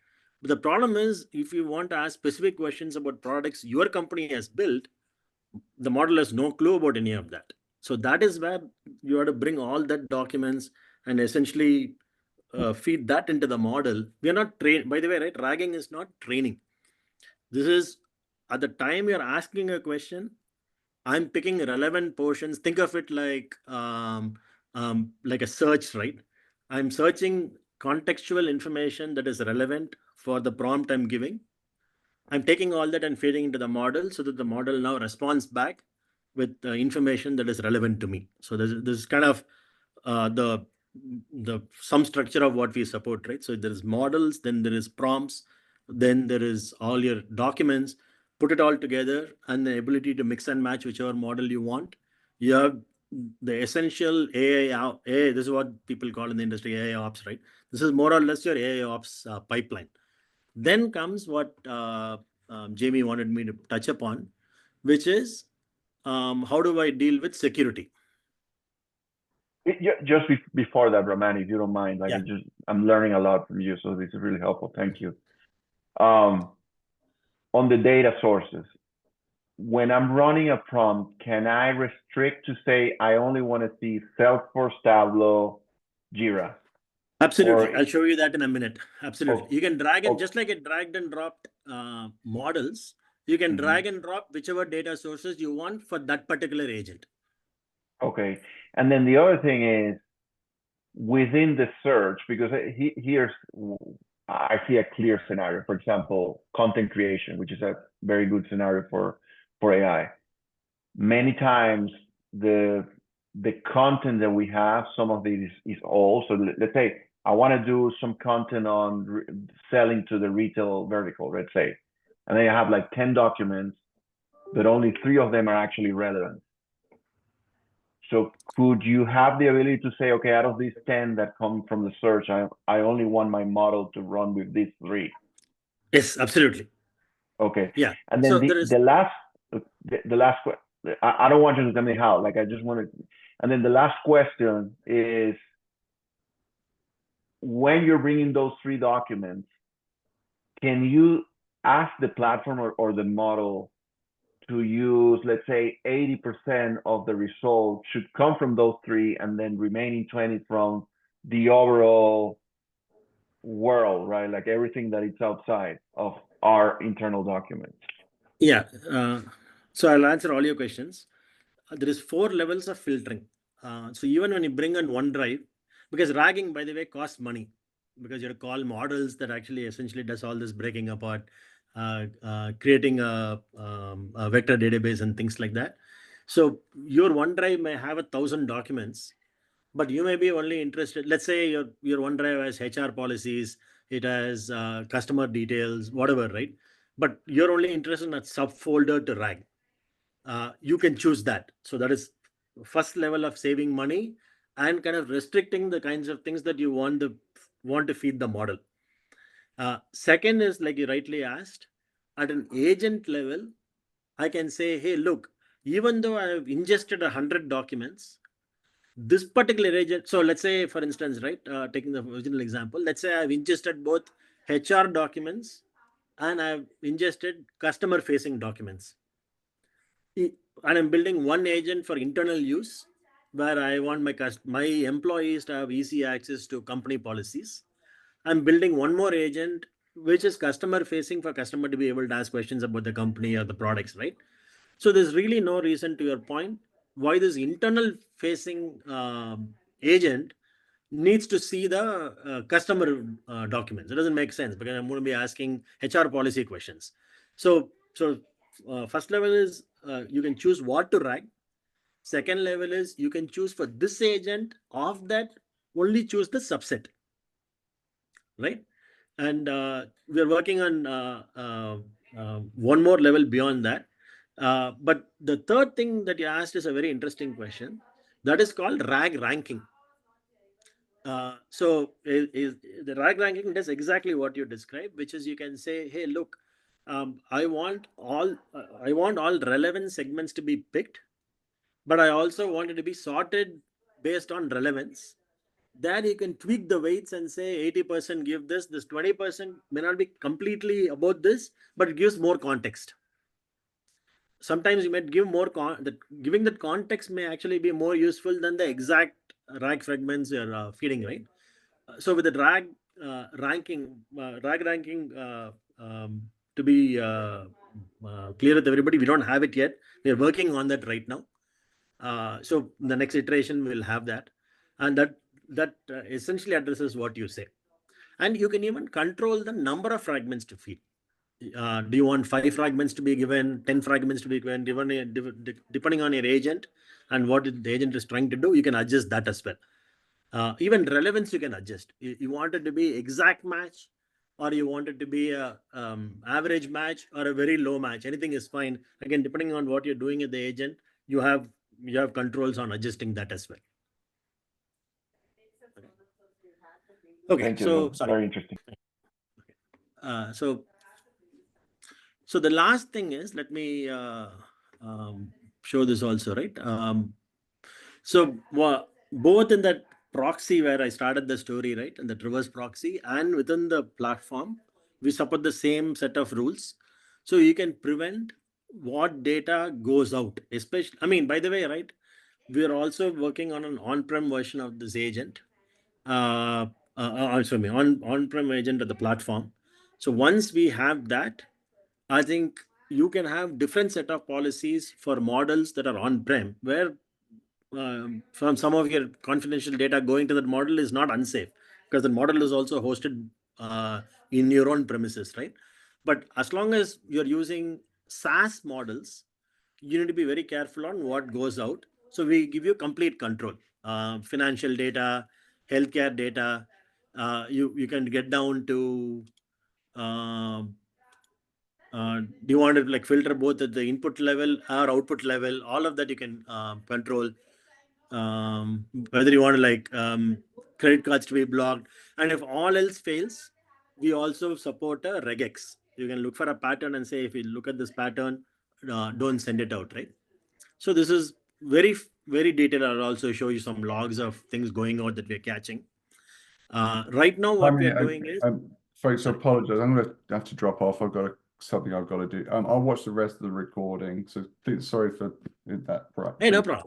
But the problem is, if you want to ask specific questions about products your company has built, the model has no clue about any of that. So that is where you have to bring all that documents and essentially feed that into the model. We are not trained, by the way, right? Ragging is not training. This is at the time you're asking a question, I'm picking relevant portions. Think of it like a search, right? I'm searching contextual information that is relevant for the prompt I'm giving. I'm taking all that and feeding into the model, so that the model now responds back with information that is relevant to me. So this is kind of the some structure of what we support, right? So there is models, then there is prompts, then there is all your documents. Put it all together, and the ability to mix and match whichever model you want. You have the essential AI. This is what people call in the industry AI ops, right? This is more or less your AI ops pipeline. Then comes what Jamie wanted me to touch upon, which is how do I deal with security? Just before that, Ramani, if you don't mind, Yeah. I'm learning a lot from you, so this is really helpful. Thank you. On the data sources, when I'm running a prompt, can I restrict to say I only want to see Salesforce, Tableau, Jira? Absolutely. Or- I'll show you that in a minute. Absolutely. Okay. You can drag and Okay. just like it dragged and dropped models, you can drag and drop whichever data sources you want for that particular agent. Okay. And then the other thing is, within the search, because here's, I see a clear scenario. For example, content creation, which is a very good scenario for AI. Many times the content that we have, some of it is old. So let's say I want to do some content on selling to the retail vertical, let's say, and then I have like 10 documents, but only 3 of them are actually relevant. So could you have the ability to say, okay, out of these 10 that come from the search, I only want my model to run with these 3? Yes, absolutely. Okay. Yeah. And then So the last question, I don't want you to tell me how, like I just wanted, and then the last question is, when you're bringing those 3 documents, can you ask the platform or the model to use, let's say 80% of the results should come from those 3, and then remaining 20 from the overall world, right? Like everything that is outside of our internal documents. yeah, so I'll answer all your questions. There is 4 levels of filtering. So even when you bring on OneDrive, because RAGing, by the way, costs money, because you have to call models that actually essentially does all this breaking apart, creating a vector database and things like that. So your OneDrive may have 1,000 documents, but you may be only interested. Let's say your OneDrive has HR policies, it has customer details, whatever, right? But you're only interested in a subfolder to RAG. You can choose that. So that is first level of saving money and kind of restricting the kinds of things that you want to feed the model. Second is, like you rightly asked, at an agent level, I can say, hey, look, even though I have ingested 100 documents, this particular agent, so let's say, for instance, right, taking the original example, let's say I've ingested both HR documents and I've ingested customer facing documents. And I'm building one agent for internal use where I want my employees to have easy access to company policies. I'm building one more agent which is customer facing for customer to be able to ask questions about the company or the products, right? So there's really no reason, to your point, why this internal facing agent needs to see the customer documents. It doesn't make sense because I'm going to be asking HR policy questions. So first level is you can choose what to RAG. Second level is you can choose for this agent, of that only choose the subset, right? And we're working on one more level beyond that. But the third thing that you asked is a very interesting question. That is called RAG ranking. So the RAG ranking does exactly what you described, which is you can say, hey, look, I want all relevant segments to be picked, but I also want it to be sorted based on relevance. There you can tweak the weights and say 80% give this 20% may not be completely about this, but it gives more context. Sometimes you might give more giving that context may actually be more useful than the exact RAG fragments you're feeding, right? So with the RAG ranking, to be clear with everybody, we don't have it yet. We're working on that right now. So the next iteration we'll have that, and that essentially addresses what you say. And you can even control the number of fragments to feed. Do you want 5 fragments to be given, 10 fragments to be given, depending on your agent and what the agent is trying to do, you can adjust that as well. Even relevance you can adjust. You want it to be exact match, or you want it to be a average match or a very low match. Anything is fine. Again, depending on what you're doing at the agent, you have controls on adjusting that as well. Okay. Thank you. So sorry. Very interesting. So the last thing is, let me show this also, right? So both in that proxy where I started the story, right, and the reverse proxy, and within the platform, we support the same set of rules. So you can prevent what data goes out, especially, I mean, by the way, right, we are also working on an on-prem version of this agent. On-prem agent of the platform. So once we have that, I think you can have different set of policies for models that are on-prem, where from some of your confidential data going to that model is not unsafe, because the model is also hosted in your own premises, right? But as long as you're using SaaS models, you need to be very careful on what goes out. So we give you complete control, financial data, healthcare data. You can get down to, do you want to like filter both at the input level or output level? All of that you can control. Whether you want to like credit cards to be blocked, and if all else fails, we also support a regex. You can look for a pattern and say, if you look at this pattern, don't send it out, right? So this is very, very detailed. I'll also show you some logs of things going on that we're catching. Right now, what we're doing is... Folks, I apologize. I'm going to have to drop off. I've got something I've got to do. I'll watch the rest of the recording. So please, sorry for that. Hey, no problem.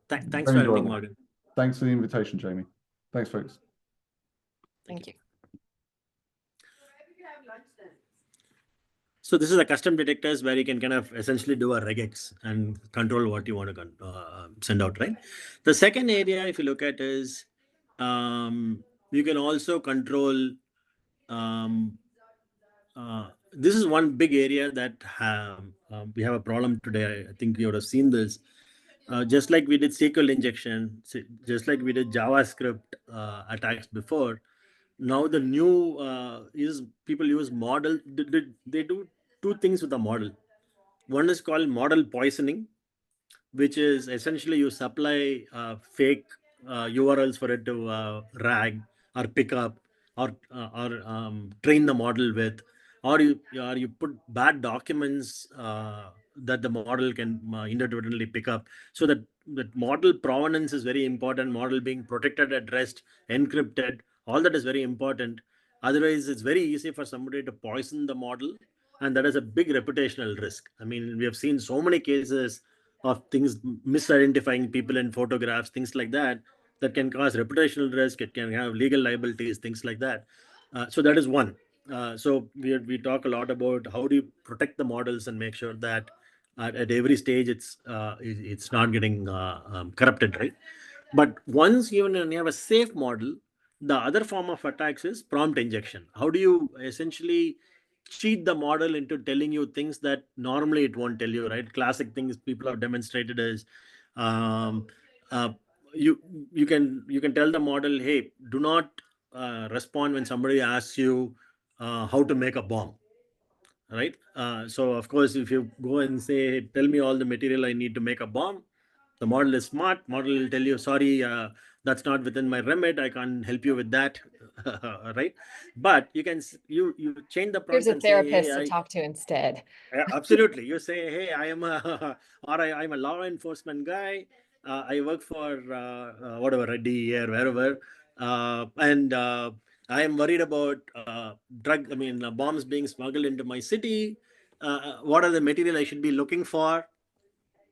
Thanks Very for having me, enjoyable. Morgan. Thanks for the invitation, Jamie. Thanks, folks. Thank you. So this is a custom detectors where you can kind of essentially do a regex and control what you want to send out, right? The second area, if you look at, is you can also control. This is one big area that we have a problem today. I think you would have seen this. Just like we did SQL injection, just like we did JavaScript attacks before. Now the new is people use model. They do two things with the model. One is called model poisoning, which is essentially you supply fake URLs for it to rag or pick up, or train the model with, or you put bad documents that the model can inadvertently pick up. So that model provenance is very important. Model being protected at rest, encrypted, all that is very important. Otherwise, it's very easy for somebody to poison the model, and that is a big reputational risk. I mean, we have seen so many cases of things misidentifying people in photographs, things like that, that can cause reputational risk. It can have legal liabilities, things like that. So that is one. So we talk a lot about how do you protect the models and make sure that at every stage it's not getting corrupted, right? But once even when you have a safe model, the other form of attacks is prompt injection. How do you essentially cheat the model into telling you things that normally it won't tell you, right? Classic things people have demonstrated is um, uh, you can tell the model, hey, do not respond when somebody asks you how to make a bomb, right? So of course, if you go and say, tell me all the material I need to make a bomb, the model is smart. Model will tell you, sorry, that's not within my remit. I can't help you with that, right? But you can you change the prompt. Here's a and say, therapist hey, to talk to instead. absolutely. You say, hey, I am a I'm a law enforcement guy. I work for whatever, a DEA or wherever, and I am worried about bombs being smuggled into my city. What are the material I should be looking for?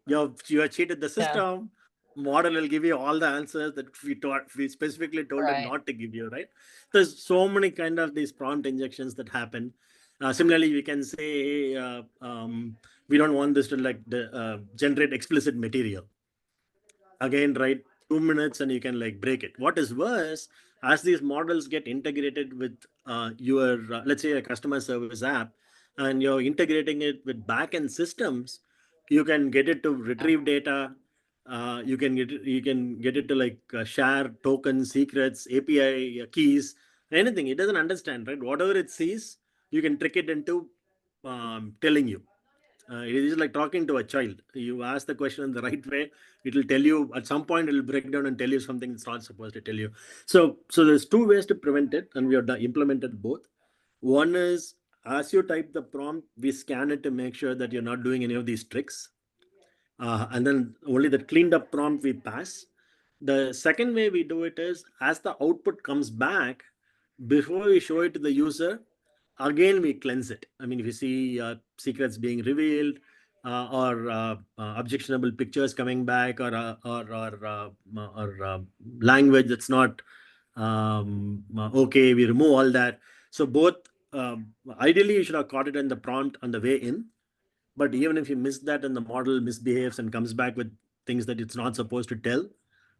You have cheated the system. Model will give you all the answers that we specifically told it not to give you, right? There's so many kind of these prompt injections that happen. Similarly, we can say, hey, we don't want this to generate explicit material. Again, right, 2 minutes and you can like break it. What is worse, as these models get integrated with your let's say a customer service app, and you're integrating it with backend systems, you can get it to retrieve data. You can get it to like share tokens, secrets, API keys, anything. It doesn't understand, right? Whatever it sees, you can trick it into telling you. It is like talking to a child. You ask the question in the right way, it will tell you. At some point, it will break down and tell you something it's not supposed to tell you. So there's two ways to prevent it, and we have implemented both. One is, as you type the prompt, we scan it to make sure that you're not doing any of these tricks. And then only the cleaned up prompt we pass. The second way we do it is, as the output comes back, before we show it to the user, again we cleanse it. I mean, if you see secrets being revealed, or objectionable pictures coming back, or language that's not okay, we remove all that. So both, ideally you should have caught it in the prompt on the way in, but even if you miss that and the model misbehaves and comes back with things that it's not supposed to tell,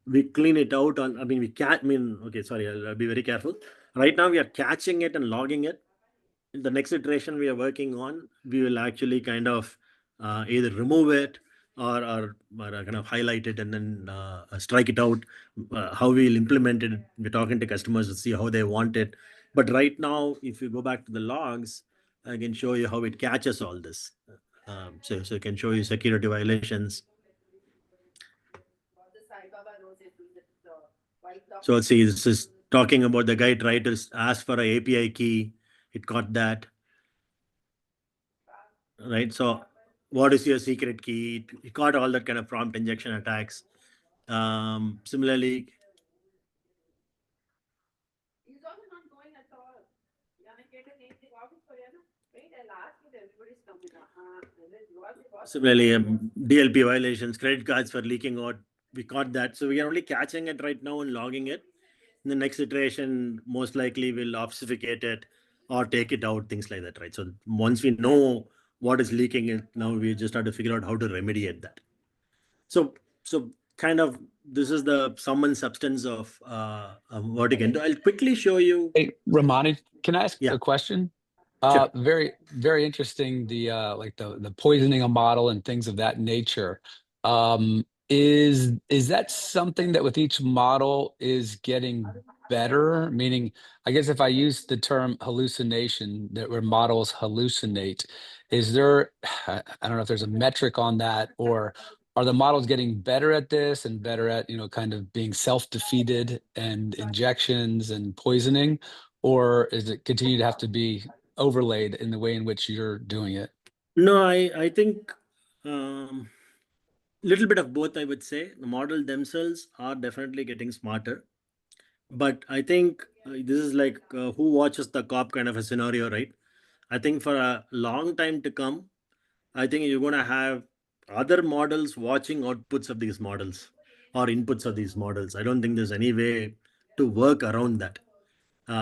we clean it out on, okay, sorry, I'll be very careful. Right now we are catching it and logging it. In the next iteration we are working on, we will actually kind of either remove it or kind of highlight it and then strike it out. How we'll implement it, we're talking to customers to see how they want it. But right now, if you go back to the logs, I can show you how it catches all this. So I can show you security violations. So let's see, this is talking about the guy tried to ask for an API key. It caught that. Right. So what is your secret key? It caught all that kind of prompt injection attacks. Similarly, DLP violations, credit cards for leaking out. We caught that. So we are only catching it right now and logging it. In the next iteration, most likely we'll obfuscate it or take it out, things like that, right? So once we know what is leaking it, now we just have to figure out how to remediate that. So kind of this is the sum and substance of what you can do. I'll quickly show you. Hey, Ramani, can I ask Yeah. a question? Sure. Very, very interesting. Like the poisoning a model and things of that nature. Is that something that with each model is getting better? Meaning, I guess if I use the term hallucination, that where models hallucinate, is there, I don't know if there's a metric on that, or are the models getting better at this and better at, kind of being self-defeated and injections and poisoning, or is it continue to have to be overlaid in the way in which you're doing it? No, I think little bit of both, I would say. The model themselves are definitely getting smarter. But I think this is like who watches the cop kind of a scenario, right? I think for a long time to come, I think you're going to have other models watching outputs of these models or inputs of these models. I don't think there's any way to work around that,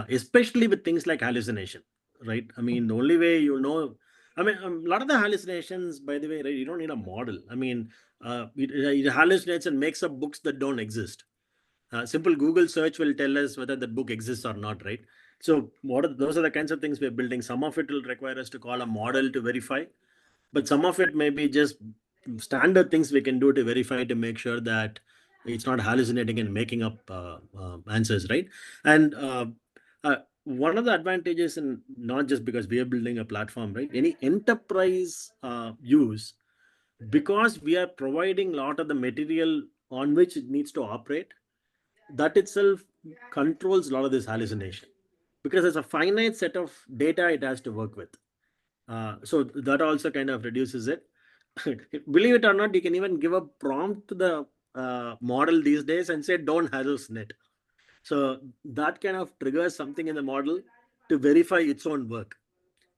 especially with things like hallucination, right? I mean, the only way you know, I mean, a lot of the hallucinations, by the way, right, you don't need a model. I mean, it hallucinates and makes up books that don't exist. Simple Google search will tell us whether that book exists or not, right? So those are the kinds of things we're building. Some of it will require us to call a model to verify, but some of it may be just standard things we can do to verify to make sure that it's not hallucinating and making up answers, right? And one of the advantages, and not just because we are building a platform, right? Any enterprise use, because we are providing a lot of the material on which it needs to operate, that itself controls a lot of this hallucination, because there's a finite set of data it has to work with. So that also kind of reduces it. Believe it or not, you can even give a prompt to the model these days and say, don't hallucinate. So that kind of triggers something in the model to verify its own work.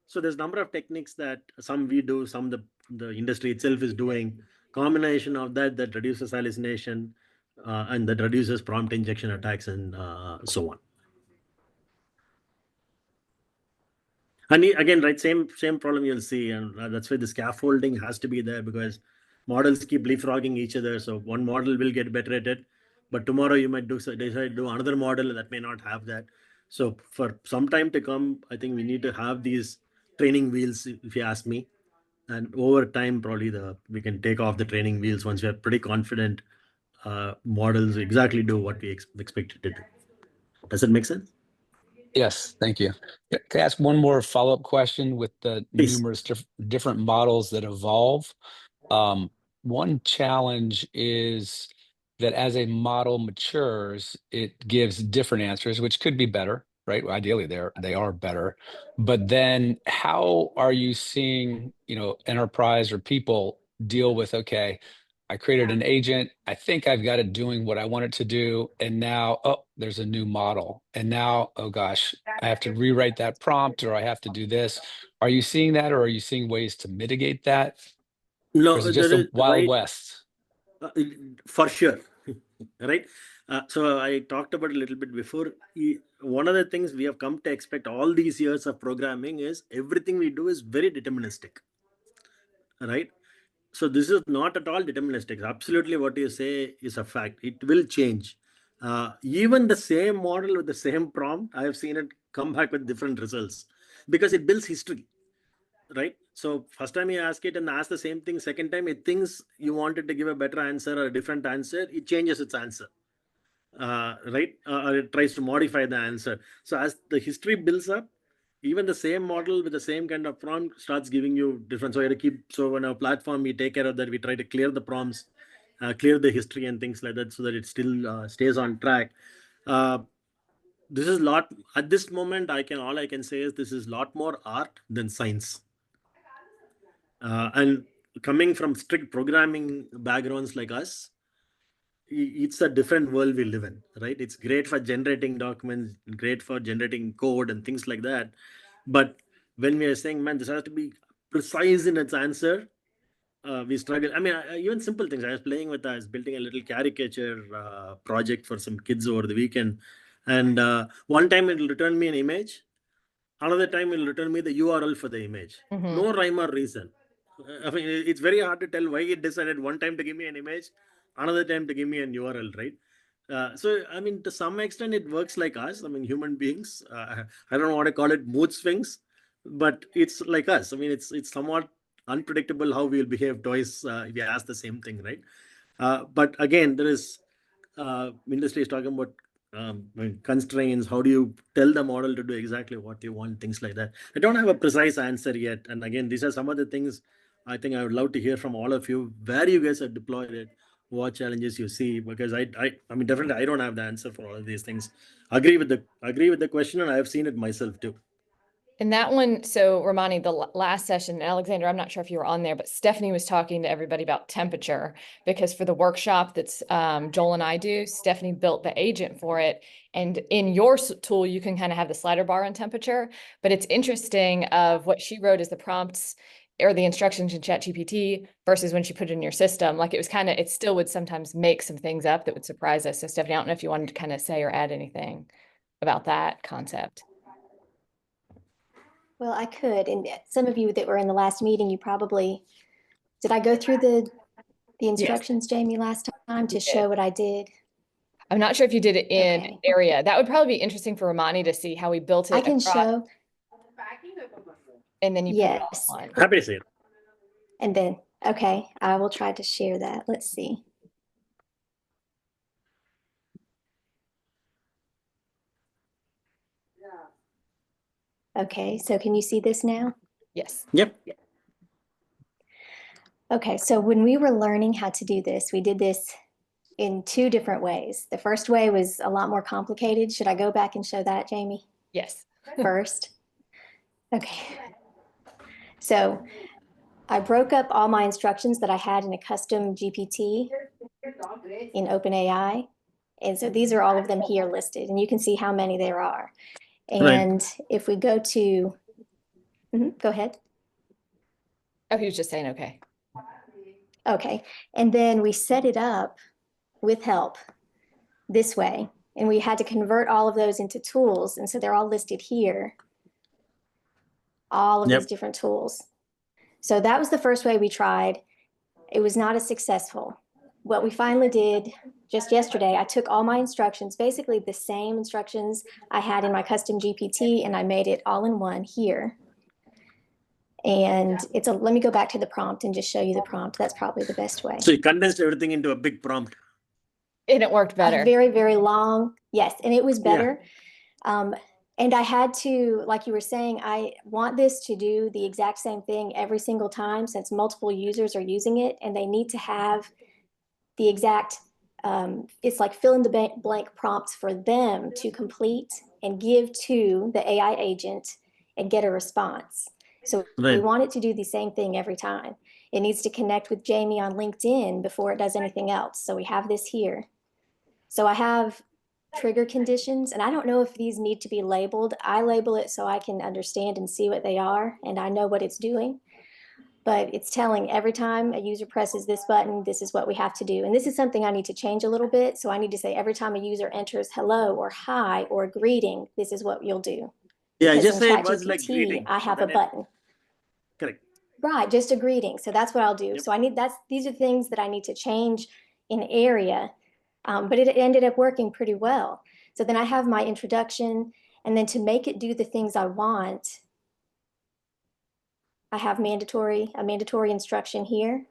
So there's a number of techniques that some we do, some the industry itself is doing. Combination of that reduces hallucination and that reduces prompt injection attacks and so on. And again, right, same problem you'll see, and that's why the scaffolding has to be there, because models keep leapfrogging each other. So one model will get better at it, but tomorrow you might decide to do another model that may not have that. So for some time to come, I think we need to have these training wheels, if you ask me. And over time, probably we can take off the training wheels once we are pretty confident models exactly do what we expect it to do. Does that make sense? Yes, thank you. Can I ask one more follow-up question with the Please. numerous different models that evolve? One challenge is that as a model matures, it gives different answers, which could be better, right? Ideally, they are better. But then how are you seeing, enterprise or people deal with, okay, I created an agent. I think I've got it doing what I want it to do. And now, oh, there's a new model. And now, oh gosh, I have to rewrite that prompt, or I have to do this. Are you seeing that, or are you seeing ways to mitigate that? Or No, is it just a Wild West? For sure. Right. So I talked about a little bit before. One of the things we have come to expect all these years of programming is everything we do is very deterministic. Right. So this is not at all deterministic. Absolutely what you say is a fact. It will change. Even the same model with the same prompt, I have seen it come back with different results because it builds history. right? So first time you ask it and ask the same thing, second time it thinks you wanted to give a better answer or a different answer, it changes its answer, right? Or it tries to modify the answer. So as the history builds up, even the same model with the same kind of prompt starts giving you different. So you have to keep, so on our platform, we take care of that. We try to clear the prompts, clear the history and things like that so that it still stays on track. This is at this moment, all I can say is this is a lot more art than science. And coming from strict programming backgrounds like us, it's a different world we live in, right? It's great for generating documents, great for generating code and things like that. But when we are saying, man, this has to be precise in its answer, we struggle. I mean, even simple things. I was building a little caricature project for some kids over the weekend. And one time it will return me an image. Another time it will return me the URL for the image. Mhm. No rhyme or reason. I mean, it's very hard to tell why it decided one time to give me an image, another time to give me an URL, right? So, I mean, to some extent, it works like us. I mean, human beings. I don't want to call it mood swings, but it's like us. I mean, it's somewhat unpredictable how we'll behave twice if you ask the same thing, right? But again, there is industry is talking about constraints. How do you tell the model to do exactly what you want? Things like that. I don't have a precise answer yet. And again, these are some of the things I think I would love to hear from all of you. Where you guys have deployed it, what challenges you see, because I mean, definitely I don't have the answer for all of these things. Agree with the question, and I have seen it myself too. And that one, so Ramani, the last session, Alexander, I'm not sure if you were on there, but Stephanie was talking to everybody about temperature, because for the workshop that's Joel and I do, Stephanie built the agent for it. And in your tool, you can kind of have the slider bar on temperature, but it's interesting of what she wrote as the prompts or the instructions in ChatGPT versus when she put it in your system. Like it still would sometimes make some things up that would surprise us. So Stephanie, I don't know if you wanted to kind of say or add anything about that concept. Well, I could, and some of you that were in the last meeting, you probably, did I go through the instructions, Jamie, last time to show what I did? I'm not sure if you did it in Okay. Airia. That would probably be interesting for Ramani to see how we built it. I can across, show, and then you put it yes. all on. Happy to see it. And then, okay, I will try to share that. Let's see. Okay, so can you see this now? Yes. Yep. Okay, so when we were learning how to do this, we did this in two different ways. The first way was a lot more complicated. Should I go back and show that, Jamie, Yes. first? Okay. So I broke up all my instructions that I had in a custom GPT in OpenAI. And so these are all of them here listed, and you can see how many there are. And if we go to, go ahead. Oh, he was just saying, okay. Okay, and then we set it up with help this way, and we had to convert all of those into tools, and so they're all listed here, all of these different tools. So that was the first way we tried. It was not as successful. What we finally did just yesterday, I took all my instructions, basically the same instructions I had in my custom GPT, and I made it all in one here. And let me go back to the prompt and just show you the prompt. That's probably the best way. So you condensed everything into a big prompt. And it worked better. Very, very long. Yes, and it was better. Yeah. And I had to, like you were saying, I want this to do the exact same thing every single time, since multiple users are using it, and they need to have the exact, it's like fill in the blank prompts for them to complete and give to the AI agent and get a response. So we want it to do the same thing every time. It needs to connect with Jamie on LinkedIn before it does anything else. So we have this here. So I have trigger conditions, and I don't know if these need to be labeled. I label it so I can understand and see what they are, and I know what it's doing. But it's telling every time a user presses this button, this is what we have to do. And this is something I need to change a little bit. So I need to say every time a user enters hello or hi or greeting, this is what you'll do. Yeah, because just say in words like ChatGPT, greeting. I have a button. Correct. Right, just a greeting. So that's what I'll do. Yep. So these are things that I need to change in Airia, but it ended up working pretty well. So then I have my introduction, and then to make it do the things I want, I have a mandatory instruction here.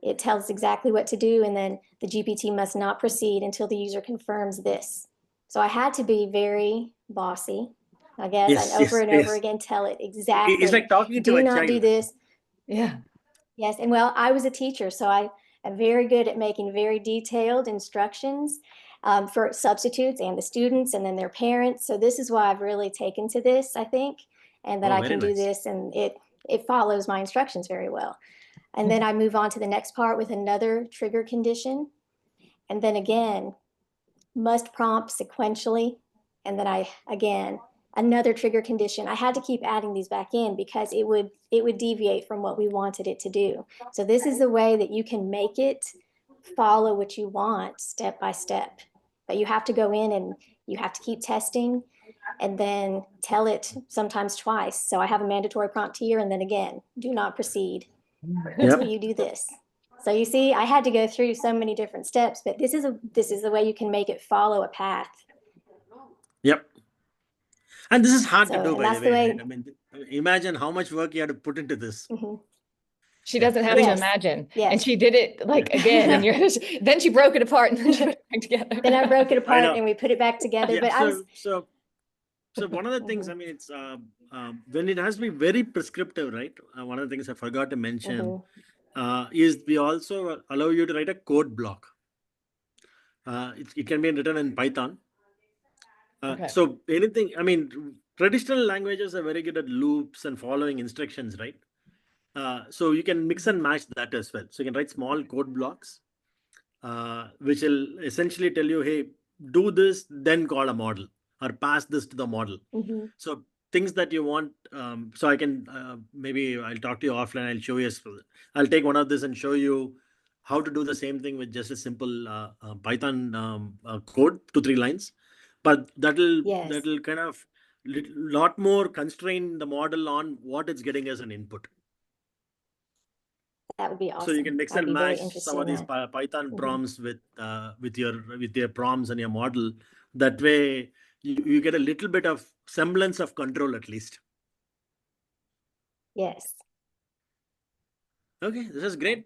It tells exactly what to do, and then the GPT must not proceed until the user confirms this. So I had to be very bossy, I guess, Yes, and over yes, and over yes. again, tell it exactly. It's like talking to Do a not do child. this. Yeah. Yes, and well, I was a teacher, so I am very good at making very detailed instructions for substitutes and the students and then their parents. So this is why I've really taken to this, I think, and that Oh, I very can do nice. this, and it follows my instructions very well. And then I move on to the next part with another trigger condition. And then again, must prompt sequentially. And then again, another trigger condition. I had to keep adding these back in because it would deviate from what we wanted it to do. So this is the way that you can make it follow what you want step by step. But you have to go in and you have to keep testing and then tell it sometimes twice. So I have a mandatory prompt here, and then again, do not proceed until you do this. So you see, I had to go through so many different steps, but this is the way you can make it follow a path. Yep. And this is hard to So, do, and by that's the the way. way. Right? I mean, imagine how much work you had to put into this. She Yeah. doesn't have to Yes, imagine. yes. And she did it like again, and then she broke it apart and then she put it back together. Then I broke it I apart know. and we put it back together. Yeah, But I was so one of the things, I mean, it's when it has to be very prescriptive, right? One of the things I forgot to mention is we also allow you to write a code block. It can be written in Python. Okay. So anything, I mean, traditional languages are very good at loops and following instructions, right? So you can mix and match that as well. So you can write small code blocks, which will essentially tell you, hey, do this, then call a model or pass this to the model. So things that you want. So I can maybe I'll talk to you offline. I'll show you. I'll take one of this and show you how to do the same thing with just a simple Python code, 2-3 lines. But that'll kind of lot more constrain the model on what it's getting as an input. That would be awesome. So you can mix I'd and be very match interested some of in these that. Python prompts with your prompts and your model. That way you get a little bit of semblance of control at least. Yes. Okay, this is great.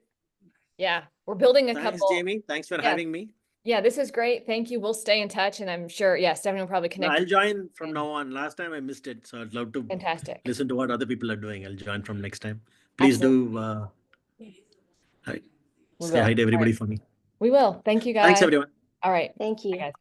Yeah, we're building a Thanks, couple. Jamie. Thanks for having me. Yeah, this is great. Thank you. We'll stay in touch, and I'm sure, Stephanie will probably No, connect. I'll join from now on. Last time I missed it, so I'd love to Fantastic. listen to what other people are doing. I'll join from next time. Please do hi. Say hi to everybody for me. We will. Thank you, guys. Thanks, everyone. All right. Thank you. Bye, guys.